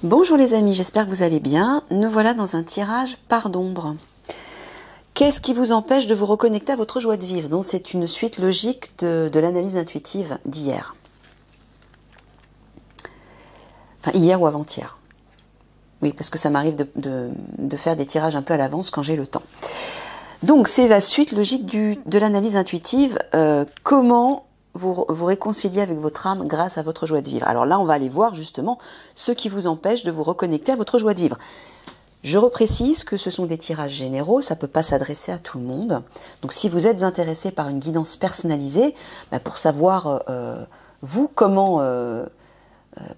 Bonjour les amis, j'espère que vous allez bien. Nous voilà dans un tirage part d'ombre. Qu'est-ce qui vous empêche de vous reconnecter à votre joie de vivre? Donc c'est une suite logique de l'analyse intuitive d'hier. Enfin hier ou avant-hier. Oui, parce que ça m'arrive de faire des tirages un peu à l'avance quand j'ai le temps. Donc c'est la suite logique de l'analyse intuitive. Comment vous réconcilier avec votre âme grâce à votre joie de vivre. Alors là, on va aller voir justement ce qui vous empêche de vous reconnecter à votre joie de vivre. Je reprécise que ce sont des tirages généraux, ça ne peut pas s'adresser à tout le monde. Donc si vous êtes intéressé par une guidance personnalisée, pour savoir, vous, comment,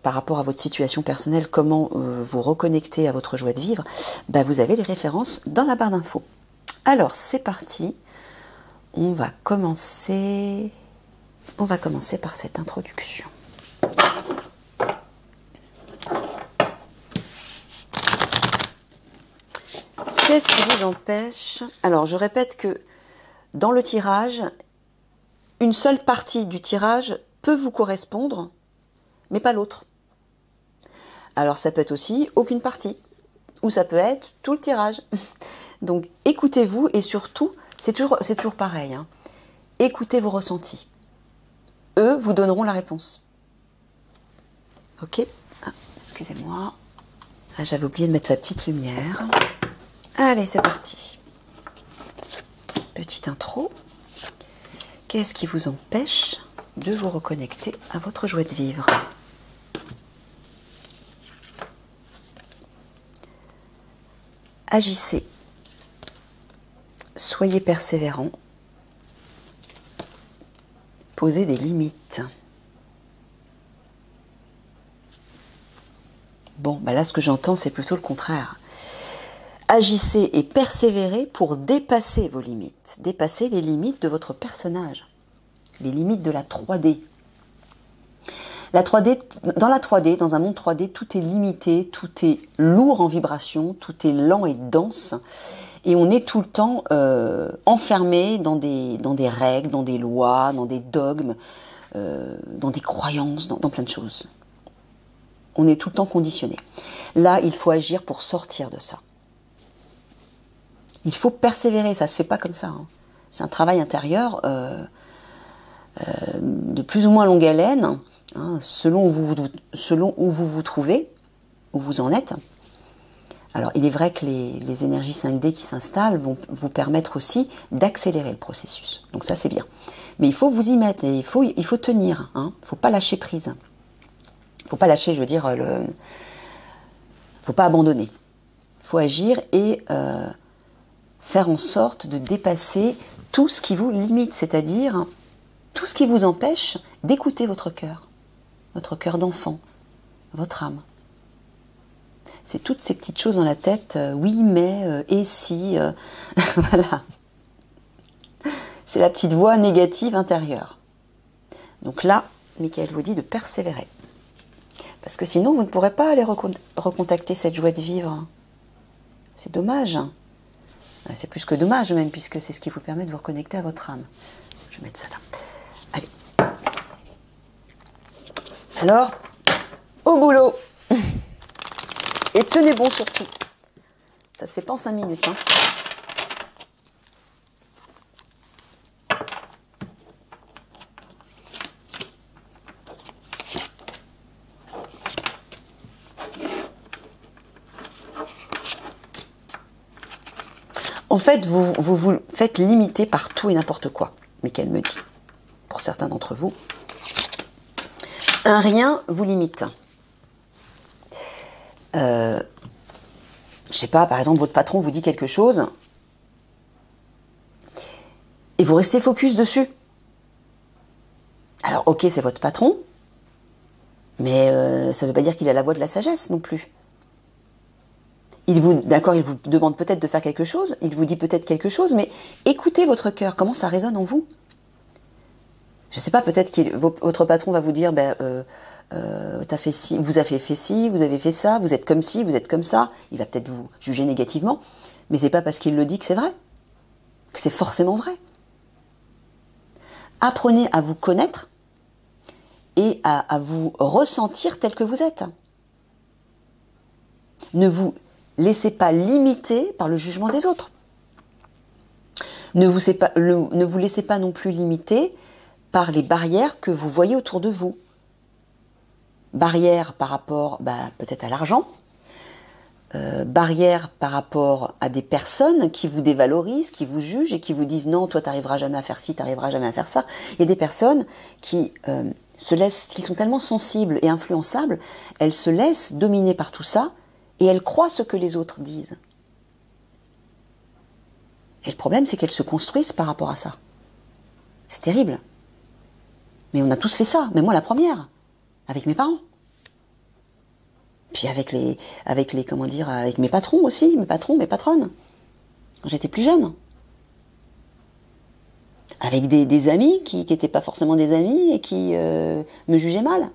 par rapport à votre situation personnelle, comment vous reconnecter à votre joie de vivre, vous avez les références dans la barre d'infos. Alors, c'est parti. On va commencer par cette introduction. Qu'est-ce qui vous empêche? Alors, je répète que dans le tirage, une seule partie du tirage peut vous correspondre, mais pas l'autre. Alors, ça peut être aussi aucune partie, ou ça peut être tout le tirage. Donc, écoutez-vous et surtout, c'est toujours pareil, hein, écoutez vos ressentis. Eux vous donneront la réponse. Ok? Excusez-moi. J'avais oublié de mettre la petite lumière. Allez, c'est parti. Petite intro. Qu'est-ce qui vous empêche de vous reconnecter à votre joie de vivre? Agissez. Soyez persévérant. Posez des limites. Bon, là, ce que j'entends, c'est plutôt le contraire. Agissez et persévérez pour dépasser vos limites. Dépasser les limites de votre personnage. Les limites de la 3D. Dans la 3D, dans un monde 3D, tout est limité, tout est lourd en vibration, tout est lent et dense. Et on est tout le temps enfermé dans des règles, dans des lois, dans des dogmes, dans des croyances, dans plein de choses. On est tout le temps conditionné. Là, il faut agir pour sortir de ça. Il faut persévérer, ça ne se fait pas comme ça. Hein. C'est un travail intérieur de plus ou moins longue haleine, hein, selon où vous vous trouvez, où vous en êtes. Alors, il est vrai que les énergies 5D qui s'installent vont vous permettre aussi d'accélérer le processus. Donc ça, c'est bien. Mais il faut vous y mettre et il faut tenir. Hein. Il ne faut pas lâcher prise. Il ne faut pas lâcher, je veux dire, il ne faut pas abandonner. Il faut agir et faire en sorte de dépasser tout ce qui vous limite, c'est-à-dire tout ce qui vous empêche d'écouter votre cœur d'enfant, votre âme. C'est toutes ces petites choses dans la tête, oui, mais, et si, voilà. C'est la petite voix négative intérieure. Donc là, Michael vous dit de persévérer. Parce que sinon, vous ne pourrez pas aller recontacter cette joie de vivre. C'est dommage. C'est plus que dommage même, puisque c'est ce qui vous permet de vous reconnecter à votre âme. Je vais mettre ça là. Allez. Alors, au boulot. Et tenez bon surtout. Ça se fait pas en 5 minutes. Hein. En fait, vous faites limiter par tout et n'importe quoi. Mais qu'elle me dit, pour certains d'entre vous, un rien vous limite. Je sais pas, par exemple, votre patron vous dit quelque chose et vous restez focus dessus. Alors, ok, c'est votre patron, mais ça ne veut pas dire qu'il a la voix de la sagesse non plus. Il vous demande peut-être de faire quelque chose, il vous dit peut-être quelque chose, mais écoutez votre cœur, comment ça résonne en vous. Je ne sais pas, peut-être que votre patron va vous dire, t'as fait ci, vous avez fait ci, vous avez fait ça, vous êtes comme ci, vous êtes comme ça. Il va peut-être vous juger négativement, mais c'est pas parce qu'il le dit que c'est vrai, que c'est forcément vrai. Apprenez à vous connaître et à vous ressentir tel que vous êtes. Ne vous laissez pas limiter par le jugement des autres. Ne vous laissez pas non plus limiter par les barrières que vous voyez autour de vous. Barrières par rapport peut-être à l'argent, barrières par rapport à des personnes qui vous dévalorisent, qui vous jugent et qui vous disent non, toi t'arriveras jamais à faire ci, t'arriveras jamais à faire ça. Il y a des personnes qui qui sont tellement sensibles et influençables, elles se laissent dominer par tout ça et elles croient ce que les autres disent. Et le problème, c'est qu'elles se construisent par rapport à ça. C'est terrible. Mais on a tous fait ça, même moi la première, avec mes parents. Puis avec mes patrons aussi, mes patronnes, quand j'étais plus jeune. Avec des amis qui n'étaient pas forcément des amis et qui me jugeaient mal.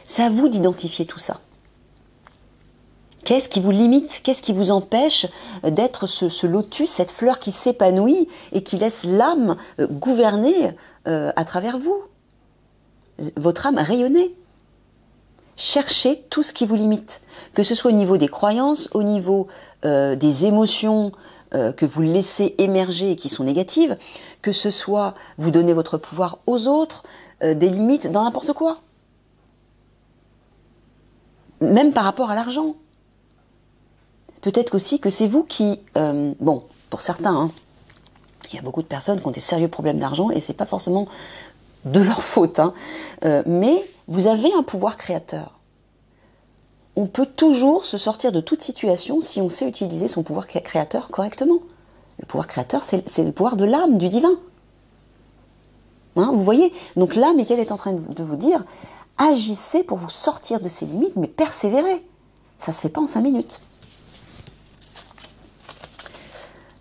C'est à vous d'identifier tout ça. Qu'est-ce qui vous limite? Qu'est-ce qui vous empêche d'être ce lotus, cette fleur qui s'épanouit et qui laisse l'âme gouverner à travers vous? Votre âme rayonner. Cherchez tout ce qui vous limite. Que ce soit au niveau des croyances, au niveau des émotions que vous laissez émerger et qui sont négatives, que ce soit vous donner votre pouvoir aux autres, des limites dans n'importe quoi. Même par rapport à l'argent. Peut-être aussi que c'est vous qui... pour certains, il y a beaucoup de personnes qui ont des sérieux problèmes d'argent et c'est pas forcément de leur faute, mais vous avez un pouvoir créateur. On peut toujours se sortir de toute situation si on sait utiliser son pouvoir créateur correctement. Le pouvoir créateur, c'est le pouvoir de l'âme, du divin. Vous voyez? Donc l'âme, elle est en train de vous dire, agissez pour vous sortir de ces limites, mais persévérez. Ça se fait pas en 5 minutes.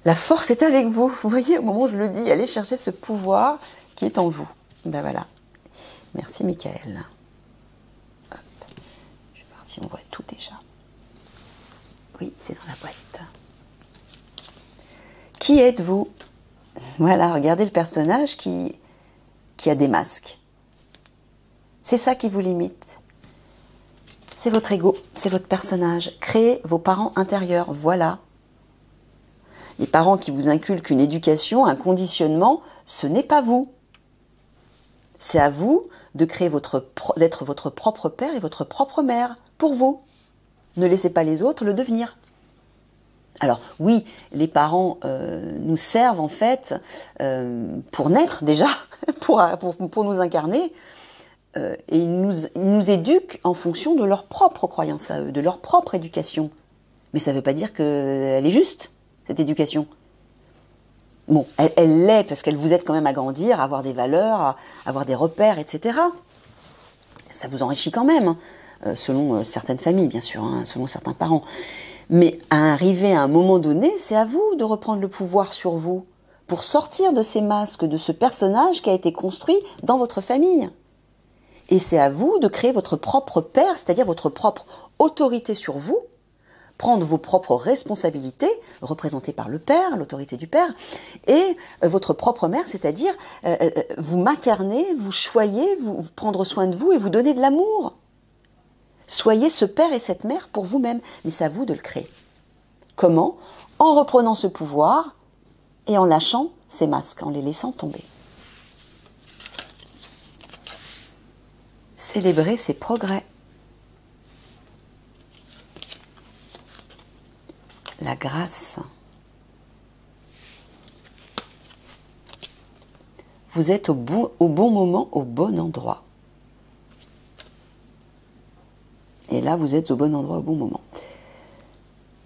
La force est avec vous. Vous voyez, au moment où je le dis, allez chercher ce pouvoir qui est en vous. Ben voilà. Merci, Michael. Hop. Je vais voir si on voit tout déjà. Oui, c'est dans la boîte. Qui êtes-vous? Voilà, regardez le personnage qui a des masques. C'est ça qui vous limite. C'est votre ego, c'est votre personnage. Créez vos parents intérieurs, voilà. Les parents qui vous inculquent une éducation, un conditionnement, ce n'est pas vous. C'est à vous de créer d'être votre propre père et votre propre mère, pour vous. Ne laissez pas les autres le devenir. Alors oui, les parents nous servent en fait pour naître déjà, pour nous incarner, et ils nous éduquent en fonction de leur propre croyance à eux, de leur propre éducation. Mais ça ne veut pas dire qu'elle est juste, cette éducation. Bon, elle l'est parce qu'elle vous aide quand même à grandir, à avoir des valeurs, à avoir des repères, etc. Ça vous enrichit quand même, selon certaines familles, bien sûr, selon certains parents. Mais à arriver à un moment donné, c'est à vous de reprendre le pouvoir sur vous pour sortir de ces masques, de ce personnage qui a été construit dans votre famille. Et c'est à vous de créer votre propre père, c'est-à-dire votre propre autorité sur vous, prendre vos propres responsabilités, représentées par le père, l'autorité du père, et votre propre mère, c'est-à-dire vous materner, vous choyer, vous prendre soin de vous et vous donner de l'amour. Soyez ce père et cette mère pour vous-même, mais c'est à vous de le créer. Comment? En reprenant ce pouvoir et en lâchant ces masques, en les laissant tomber. Célébrer ses progrès. La grâce. Vous êtes au bon moment, au bon endroit. Et là, vous êtes au bon endroit, au bon moment.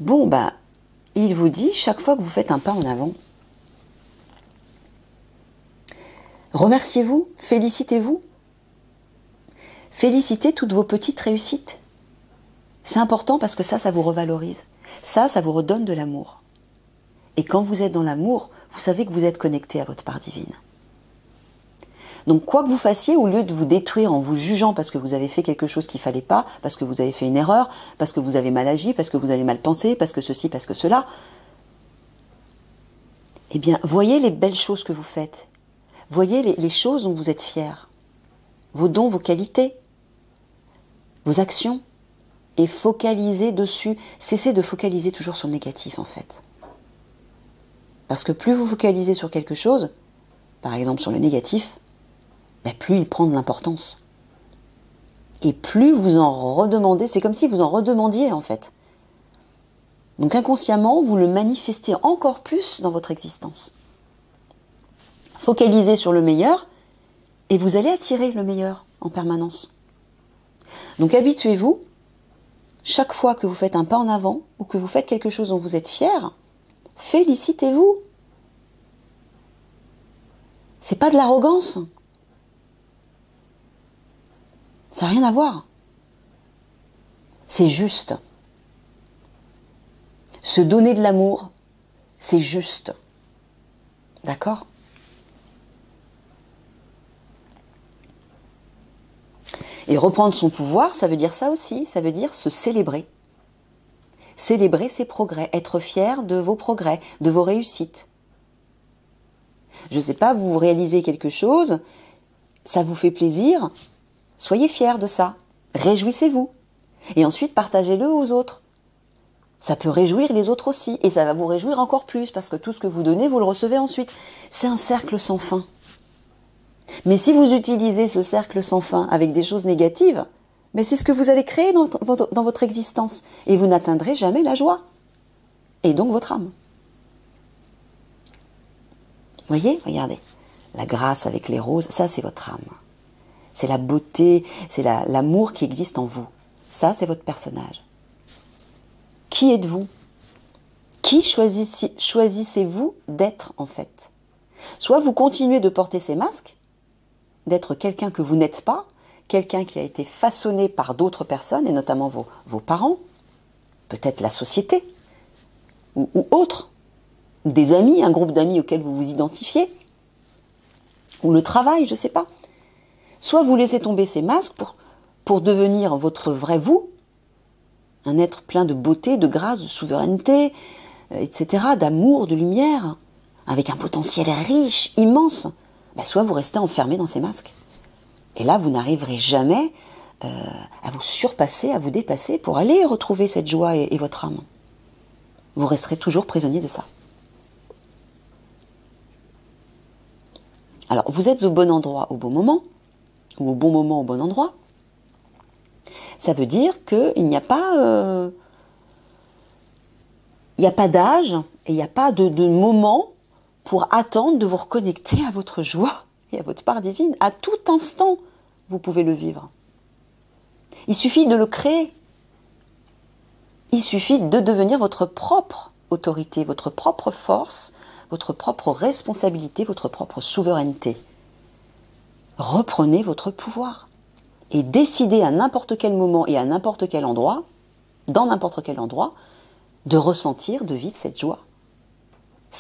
Bon, il vous dit, chaque fois que vous faites un pas en avant, remerciez-vous, félicitez-vous. Félicitez toutes vos petites réussites. C'est important parce que ça vous revalorise. Ça vous redonne de l'amour. Et quand vous êtes dans l'amour, vous savez que vous êtes connecté à votre part divine. Donc quoi que vous fassiez, au lieu de vous détruire en vous jugeant parce que vous avez fait quelque chose qu'il ne fallait pas, parce que vous avez fait une erreur, parce que vous avez mal agi, parce que vous avez mal pensé, parce que ceci, parce que cela, eh bien, voyez les belles choses que vous faites. Voyez les choses dont vous êtes fiers. Vos dons, vos qualités, vos actions. et focalisez dessus. Cessez de focaliser toujours sur le négatif en fait. Parce que plus vous focalisez sur quelque chose, par exemple sur le négatif, plus il prend de l'importance. Et plus vous en redemandez, c'est comme si vous en redemandiez en fait. Donc inconsciemment, vous le manifestez encore plus dans votre existence. Focalisez sur le meilleur et vous allez attirer le meilleur en permanence. Donc habituez-vous, chaque fois que vous faites un pas en avant ou que vous faites quelque chose dont vous êtes fier, félicitez-vous. C'est pas de l'arrogance. Ça n'a rien à voir. C'est juste. Se donner de l'amour, c'est juste. D'accord ? Et reprendre son pouvoir, ça veut dire ça aussi, ça veut dire se célébrer. Célébrer ses progrès, être fier de vos progrès, de vos réussites. Je ne sais pas, vous réalisez quelque chose, ça vous fait plaisir, soyez fiers de ça, réjouissez-vous. Et ensuite, partagez-le aux autres. Ça peut réjouir les autres aussi, et ça va vous réjouir encore plus, parce que tout ce que vous donnez, vous le recevez ensuite. C'est un cercle sans fin. Mais si vous utilisez ce cercle sans fin avec des choses négatives, c'est ce que vous allez créer dans votre existence. Et vous n'atteindrez jamais la joie. Et donc votre âme. Voyez, regardez. La grâce avec les roses, ça c'est votre âme. C'est la beauté, c'est l'amour qui existe en vous. Ça c'est votre personnage. Qui êtes-vous ? Qui choisissez-vous d'être en fait ? Soit vous continuez de porter ces masques, d'être quelqu'un que vous n'êtes pas, quelqu'un qui a été façonné par d'autres personnes, et notamment vos parents, peut-être la société, ou autre, ou des amis, un groupe d'amis auquel vous vous identifiez, ou le travail, je ne sais pas. Soit vous laissez tomber ces masques pour devenir votre vrai vous, un être plein de beauté, de grâce, de souveraineté, etc., d'amour, de lumière, avec un potentiel riche, immense. Soit vous restez enfermé dans ces masques. Et là, vous n'arriverez jamais à vous surpasser, à vous dépasser pour aller retrouver cette joie et votre âme. Vous resterez toujours prisonnier de ça. Alors, vous êtes au bon endroit au bon moment, ou au bon moment au bon endroit. Ça veut dire qu'il n'y a pas, d'âge et il n'y a pas de moment pour attendre de vous reconnecter à votre joie et à votre part divine. À tout instant, vous pouvez le vivre. Il suffit de le créer. Il suffit de devenir votre propre autorité, votre propre force, votre propre responsabilité, votre propre souveraineté. Reprenez votre pouvoir et décidez à n'importe quel moment et à n'importe quel endroit, dans n'importe quel endroit, de ressentir, de vivre cette joie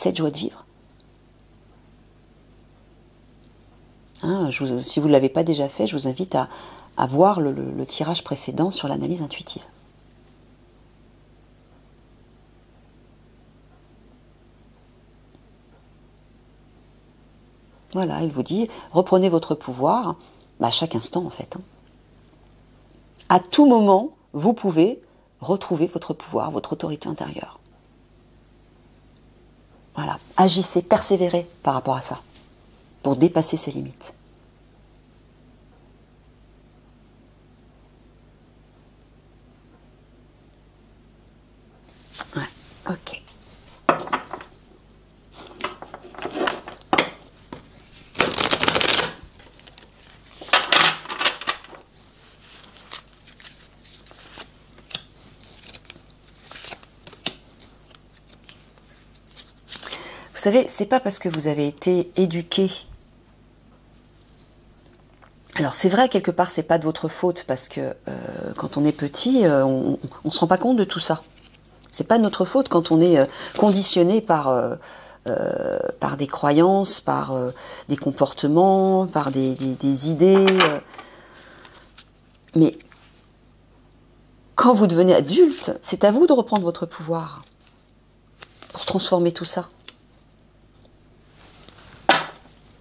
de vivre. Si vous ne l'avez pas déjà fait, je vous invite à voir le tirage précédent sur l'analyse intuitive. Voilà, il vous dit, reprenez votre pouvoir, à chaque instant en fait. À tout moment, vous pouvez retrouver votre pouvoir, votre autorité intérieure. Voilà, agissez, persévérez par rapport à ça, pour dépasser ses limites. Ouais, ok. Vous savez, c'est pas parce que vous avez été éduqué. Alors c'est vrai, quelque part, c'est pas de votre faute, parce que quand on est petit, on se rend pas compte de tout ça. C'est pas de notre faute quand on est conditionné par des croyances, par des comportements, par des idées. Mais quand vous devenez adulte, c'est à vous de reprendre votre pouvoir pour transformer tout ça.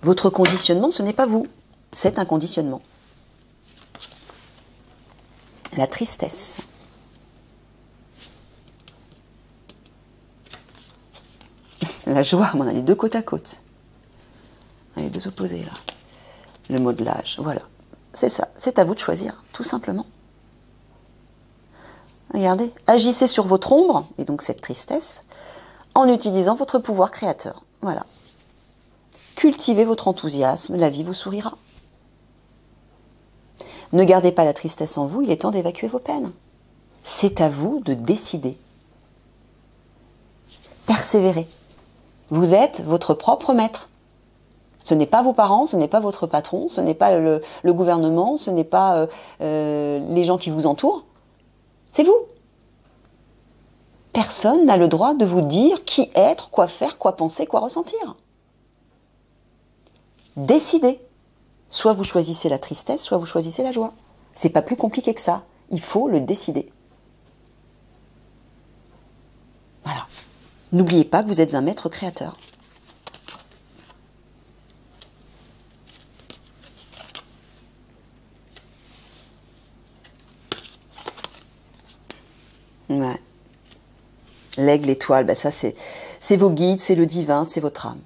Votre conditionnement, ce n'est pas vous, c'est un conditionnement. La tristesse. La joie, on a les deux côte à côte. On a les deux opposés là. Le modelage, voilà. C'est ça, c'est à vous de choisir, tout simplement. Regardez, agissez sur votre ombre, et donc cette tristesse, en utilisant votre pouvoir créateur. Voilà. Cultivez votre enthousiasme, la vie vous sourira. Ne gardez pas la tristesse en vous, il est temps d'évacuer vos peines. C'est à vous de décider. Persévérez. Vous êtes votre propre maître. Ce n'est pas vos parents, ce n'est pas votre patron, ce n'est pas le gouvernement, ce n'est pas les gens qui vous entourent. C'est vous. Personne n'a le droit de vous dire qui être, quoi faire, quoi penser, quoi ressentir. Décidez. Soit vous choisissez la tristesse, soit vous choisissez la joie. C'est pas plus compliqué que ça. Il faut le décider. Voilà. N'oubliez pas que vous êtes un maître créateur. Ouais. L'aigle, l'étoile, ben ça c'est vos guides, c'est le divin, c'est votre âme.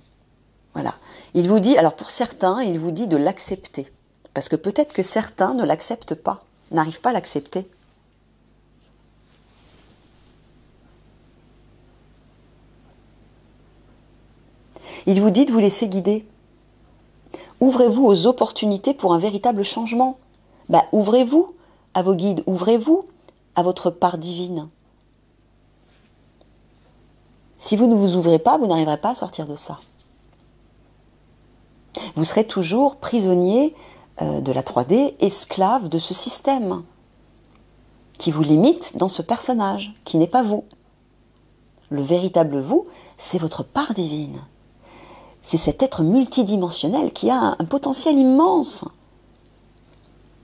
Voilà. Il vous dit, alors pour certains, il vous dit de l'accepter. Parce que peut-être que certains ne l'acceptent pas, n'arrivent pas à l'accepter. Il vous dit de vous laisser guider. Ouvrez-vous aux opportunités pour un véritable changement. Ben, ouvrez-vous à vos guides, ouvrez-vous à votre part divine. Si vous ne vous ouvrez pas, vous n'arriverez pas à sortir de ça. Vous serez toujours prisonnier de la 3D, esclave de ce système qui vous limite dans ce personnage, qui n'est pas vous. Le véritable vous, c'est votre part divine. C'est cet être multidimensionnel qui a un potentiel immense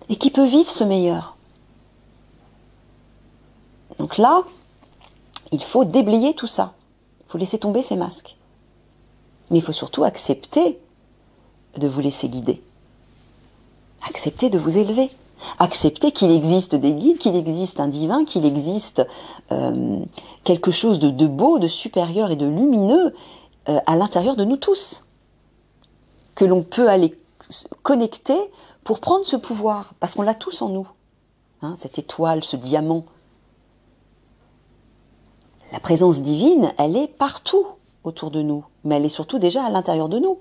et qui peut vivre ce meilleur. Donc là, il faut déblayer tout ça. Il faut laisser tomber ces masques. Mais il faut surtout accepter de vous laisser guider. Accepter de vous élever. Accepter qu'il existe des guides, qu'il existe un divin, qu'il existe quelque chose de beau, de supérieur et de lumineux à l'intérieur de nous tous. Que l'on peut aller connecter pour prendre ce pouvoir. Parce qu'on l'a tous en nous. Hein, cette étoile, ce diamant. La présence divine, elle est partout autour de nous. Mais elle est surtout déjà à l'intérieur de nous.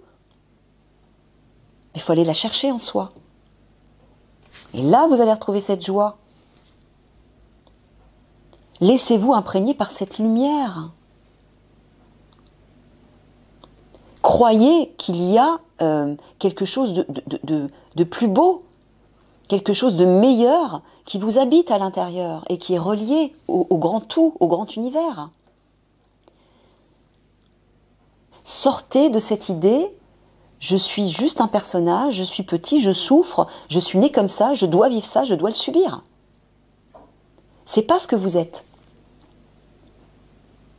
Il faut aller la chercher en soi. Et là, vous allez retrouver cette joie. Laissez-vous imprégner par cette lumière. Croyez qu'il y a quelque chose de plus beau, quelque chose de meilleur qui vous habite à l'intérieur et qui est relié au grand tout, au grand univers. Sortez de cette idée, je suis juste un personnage, je suis petit, je souffre, je suis né comme ça, je dois vivre ça, je dois le subir. C'est pas ce que vous êtes.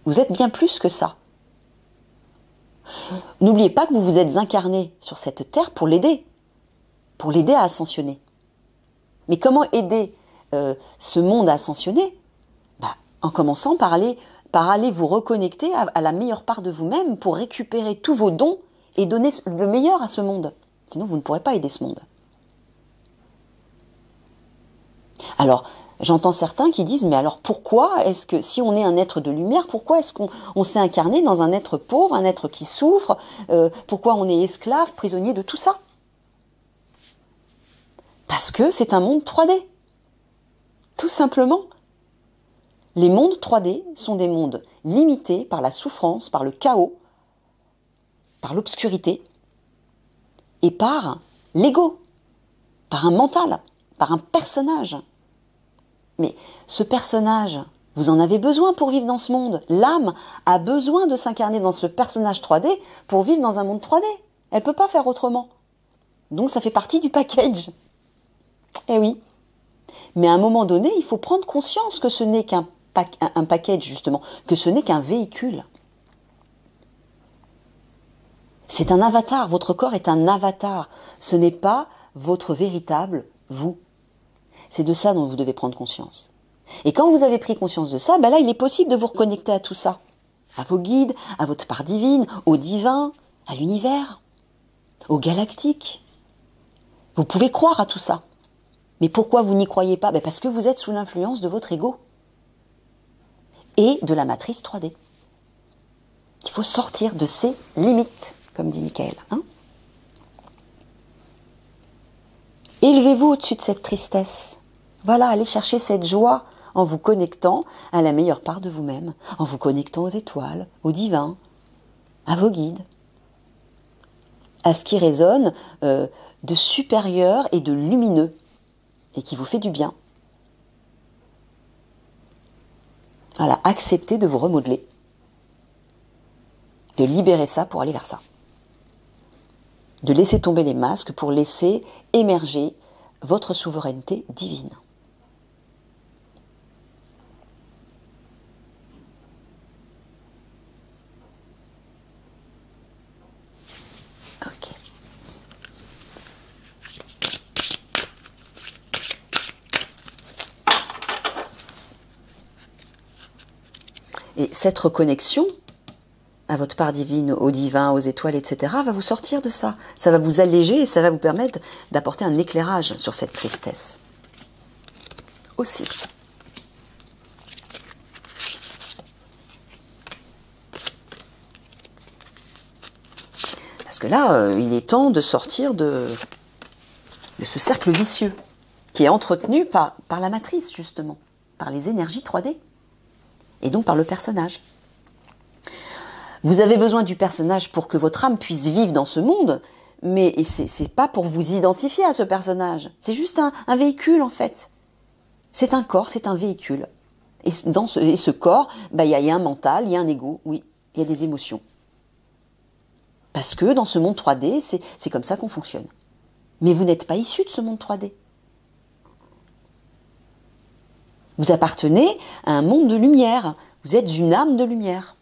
Vous êtes bien plus que ça. N'oubliez pas que vous vous êtes incarné sur cette terre pour l'aider à ascensionner. Mais comment aider ce monde à ascensionner ? En commençant par aller vous reconnecter à la meilleure part de vous-même pour récupérer tous vos dons et donner le meilleur à ce monde. Sinon, vous ne pourrez pas aider ce monde. Alors, j'entends certains qui disent, mais alors pourquoi est-ce que, si on est un être de lumière, pourquoi est-ce qu'on s'est incarné dans un être pauvre, un être qui souffre, pourquoi on est esclave, prisonnier de tout ça ? Parce que c'est un monde 3D. Tout simplement. Les mondes 3D sont des mondes limités par la souffrance, par le chaos, par l'obscurité et par l'ego, par un mental, par un personnage. Mais ce personnage, vous en avez besoin pour vivre dans ce monde. L'âme a besoin de s'incarner dans ce personnage 3D pour vivre dans un monde 3D. Elle ne peut pas faire autrement. Donc ça fait partie du package. Eh oui. Mais à un moment donné, il faut prendre conscience que ce n'est qu'un package, justement, que ce n'est qu'un véhicule. C'est un avatar, votre corps est un avatar. Ce n'est pas votre véritable vous. C'est de ça dont vous devez prendre conscience. Et quand vous avez pris conscience de ça, là, il est possible de vous reconnecter à tout ça. à vos guides, à votre part divine, au divin, à l'univers, au galactique. Vous pouvez croire à tout ça. Mais pourquoi vous n'y croyez pas? Parce que vous êtes sous l'influence de votre ego et de la matrice 3D. Il faut sortir de ses limites, comme dit Michael. Élevez-vous au-dessus de cette tristesse. Voilà, allez chercher cette joie en vous connectant à la meilleure part de vous-même, en vous connectant aux étoiles, au divin, à vos guides, à ce qui résonne de supérieur et de lumineux et qui vous fait du bien. Voilà, acceptez de vous remodeler, de libérer ça pour aller vers ça, de laisser tomber les masques pour laisser émerger votre souveraineté divine. Ok. Et cette reconnexion à votre part divine, au divin, aux étoiles, etc., va vous sortir de ça. Ça va vous alléger et ça va vous permettre d'apporter un éclairage sur cette tristesse. Aussi. Parce que là, il est temps de sortir de ce cercle vicieux qui est entretenu par la matrice, justement, par les énergies 3D, et donc par le personnage. Vous avez besoin du personnage pour que votre âme puisse vivre dans ce monde, mais c'est pas pour vous identifier à ce personnage. C'est juste un véhicule, en fait. C'est un corps, c'est un véhicule. Et ce corps, il y a un mental, il y a un ego, oui, il y a des émotions. Parce que dans ce monde 3D, c'est comme ça qu'on fonctionne. Mais vous n'êtes pas issu de ce monde 3D. Vous appartenez à un monde de lumière. Vous êtes une âme de lumière.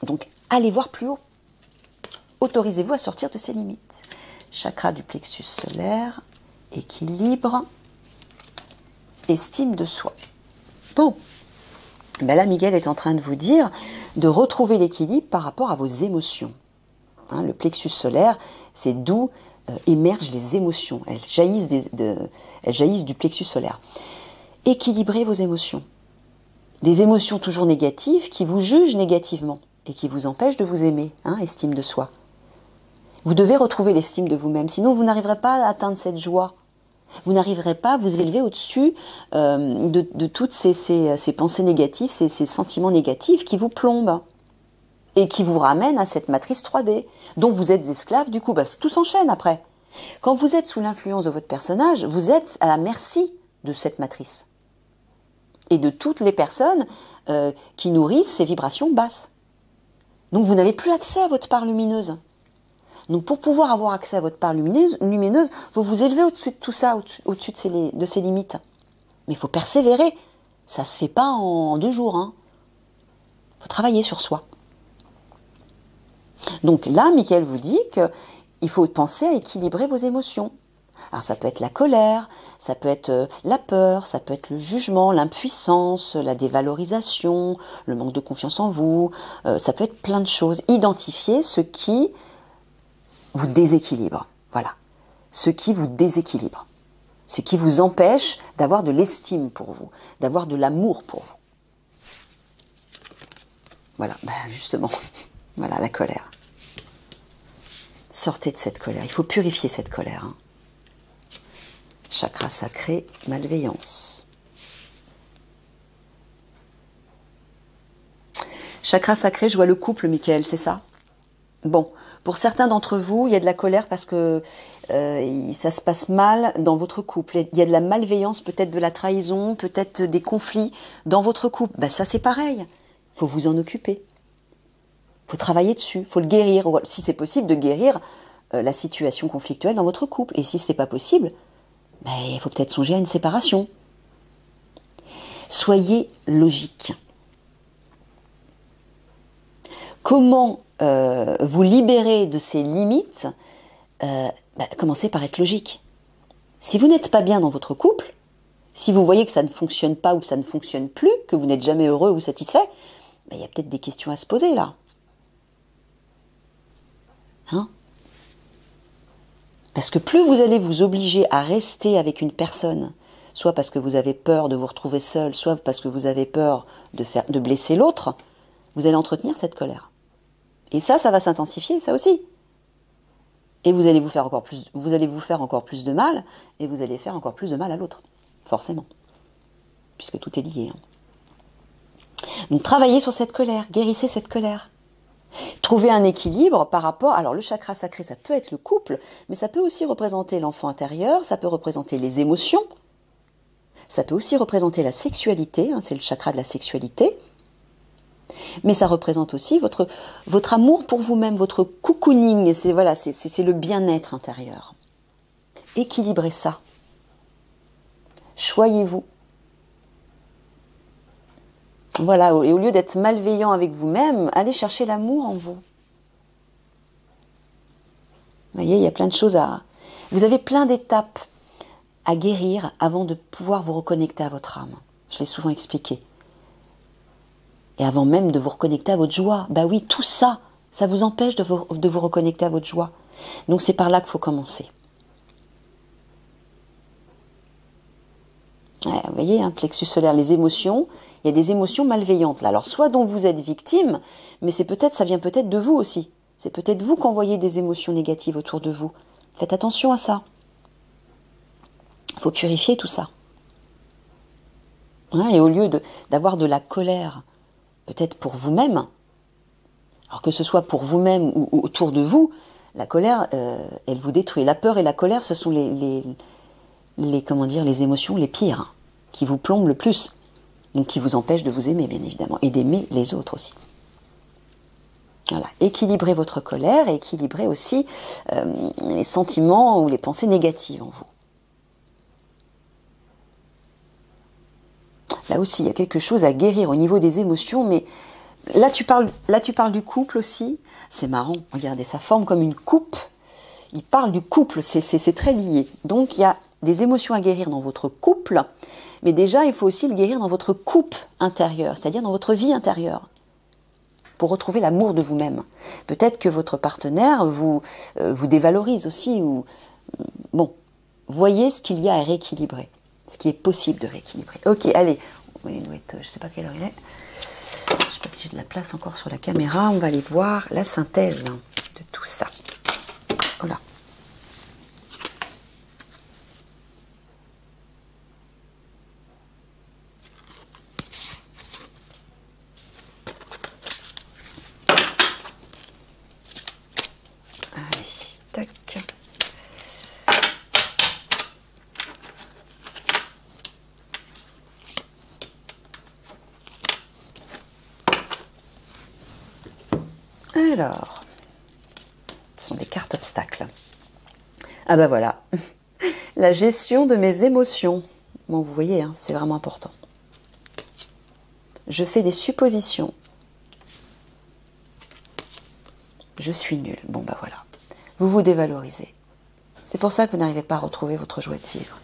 Donc, allez voir plus haut. Autorisez-vous à sortir de ces limites. Chakra du plexus solaire, équilibre, estime de soi. Bon, là, Miguel est en train de vous dire de retrouver l'équilibre par rapport à vos émotions. Le plexus solaire, c'est d'où émergent les émotions. Elles jaillissent du plexus solaire. Équilibrez vos émotions. Des émotions toujours négatives qui vous jugent négativement et qui vous empêchent de vous aimer, estime de soi. Vous devez retrouver l'estime de vous-même, sinon vous n'arriverez pas à atteindre cette joie. Vous n'arriverez pas à vous élever au-dessus de toutes ces pensées négatives, ces sentiments négatifs qui vous plombent et qui vous ramènent à cette matrice 3D, dont vous êtes esclave du coup. Tout s'enchaîne après. Quand vous êtes sous l'influence de votre personnage, vous êtes à la merci de cette matrice et de toutes les personnes qui nourrissent ces vibrations basses. Donc vous n'avez plus accès à votre part lumineuse. Donc pour pouvoir avoir accès à votre part lumineuse, vous vous élevez au-dessus de tout ça, au-dessus de ces limites. Mais il faut persévérer. Ça ne se fait pas en 2 jours. Il faut travailler sur soi. Donc là, Michael vous dit qu'il faut penser à équilibrer vos émotions. Alors ça peut être la colère, ça peut être la peur, ça peut être le jugement, l'impuissance, la dévalorisation, le manque de confiance en vous, ça peut être plein de choses. Identifiez ce qui vous déséquilibre. Voilà. Ce qui vous déséquilibre. Ce qui vous empêche d'avoir de l'estime pour vous, d'avoir de l'amour pour vous. Voilà, justement, voilà la colère. Sortez de cette colère, il faut purifier cette colère. Chakra sacré, malveillance. Chakra sacré, je vois le couple, Michael, c'est ça? Bon, pour certains d'entre vous, il y a de la colère parce que ça se passe mal dans votre couple. Il y a de la malveillance, peut-être de la trahison, peut-être des conflits dans votre couple. Ça, c'est pareil. Il faut vous en occuper. Il faut travailler dessus, il faut le guérir. Si c'est possible, de guérir la situation conflictuelle dans votre couple. Et si ce n'est pas possible, il faut peut-être songer à une séparation. Soyez logique. Comment vous libérer de ces limites? Commencez par être logique. Si vous n'êtes pas bien dans votre couple, si vous voyez que ça ne fonctionne pas ou que ça ne fonctionne plus, que vous n'êtes jamais heureux ou satisfait, ben, y a peut-être des questions à se poser là. Hein? Parce que plus vous allez vous obliger à rester avec une personne, soit parce que vous avez peur de vous retrouver seul, soit parce que vous avez peur de blesser l'autre, vous allez entretenir cette colère. Et ça va s'intensifier, ça aussi. Et vous allez vous faire encore plus de mal, et vous allez faire encore plus de mal à l'autre, forcément. Puisque tout est lié. Hein. Donc travaillez sur cette colère, guérissez cette colère. Trouvez un équilibre par rapport... Alors le chakra sacré, ça peut être le couple, mais ça peut aussi représenter l'enfant intérieur, ça peut représenter les émotions, ça peut aussi représenter la sexualité, hein, c'est le chakra de la sexualité, mais ça représente aussi votre amour pour vous-même, votre cocooning, c'est le bien-être intérieur. Équilibrez ça. Choyez-vous. Voilà, et au lieu d'être malveillant avec vous-même, allez chercher l'amour en vous. Vous voyez, il y a plein de choses Vous avez plein d'étapes à guérir avant de pouvoir vous reconnecter à votre âme. Je l'ai souvent expliqué. Et avant même de vous reconnecter à votre joie. Bah oui, tout ça, ça vous empêche de vous reconnecter à votre joie. Donc c'est par là qu'il faut commencer. Ouais, vous voyez, hein, plexus solaire, les émotions, il y a des émotions malveillantes là. Alors soit dont vous êtes victime, mais ça vient peut-être de vous aussi. C'est peut-être vous qui envoyez des émotions négatives autour de vous. Faites attention à ça. Il faut purifier tout ça. Hein, et au lieu d'avoir de la colère, peut-être pour vous-même, alors que ce soit pour vous-même ou autour de vous, la colère, elle vous détruit. La peur et la colère, ce sont les émotions les pires, hein, qui vous plombent le plus. Donc qui vous empêchent de vous aimer, bien évidemment, et d'aimer les autres aussi. Voilà. Équilibrez votre colère et équilibrez aussi les sentiments ou les pensées négatives en vous. Là aussi, il y a quelque chose à guérir au niveau des émotions, mais là tu parles du couple aussi. C'est marrant, regardez, ça forme comme une coupe. Il parle du couple, c'est très lié. Donc il y a des émotions à guérir dans votre couple, mais déjà il faut aussi le guérir dans votre coupe intérieure, c'est-à-dire dans votre vie intérieure, pour retrouver l'amour de vous-même. Peut-être que votre partenaire vous dévalorise aussi, ou bon, voyez ce qu'il y a à rééquilibrer, ce qui est possible de rééquilibrer. Ok, allez, je ne sais pas quelle heure il est, je ne sais pas si j'ai de la place encore sur la caméra, on va aller voir la synthèse de tout ça. Voilà. Alors, ce sont des cartes obstacles. Ah ben voilà, la gestion de mes émotions. Bon, vous voyez, hein, c'est vraiment important. Je fais des suppositions. Je suis nulle. Bon ben voilà, vous vous dévalorisez. C'est pour ça que vous n'arrivez pas à retrouver votre joie de vivre.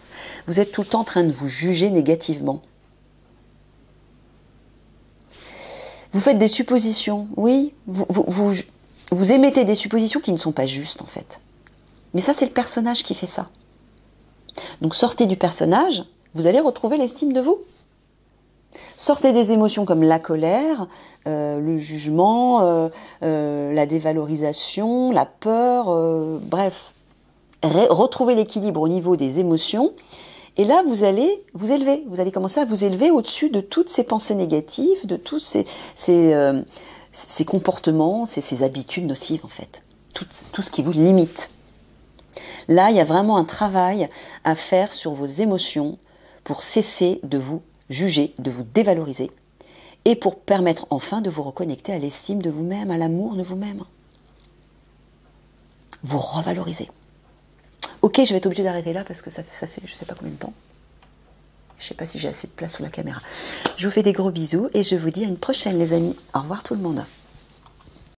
Vous êtes tout le temps en train de vous juger négativement. Vous faites des suppositions, oui, vous émettez des suppositions qui ne sont pas justes en fait. Mais ça, c'est le personnage qui fait ça. Donc sortez du personnage, vous allez retrouver l'estime de vous. Sortez des émotions comme la colère, le jugement, la dévalorisation, la peur, bref. Retrouvez l'équilibre au niveau des émotions. Et là, vous allez vous élever. Vous allez commencer à vous élever au-dessus de toutes ces pensées négatives, de tous ces comportements, ces habitudes nocives, en fait. Tout ce qui vous limite. Là, il y a vraiment un travail à faire sur vos émotions pour cesser de vous juger, de vous dévaloriser, et pour permettre enfin de vous reconnecter à l'estime de vous-même, à l'amour de vous-même. Vous revaloriser. Ok, je vais être obligée d'arrêter là parce que ça fait je ne sais pas combien de temps. Je ne sais pas si j'ai assez de place sous la caméra. Je vous fais des gros bisous et je vous dis à une prochaine les amis. Au revoir tout le monde.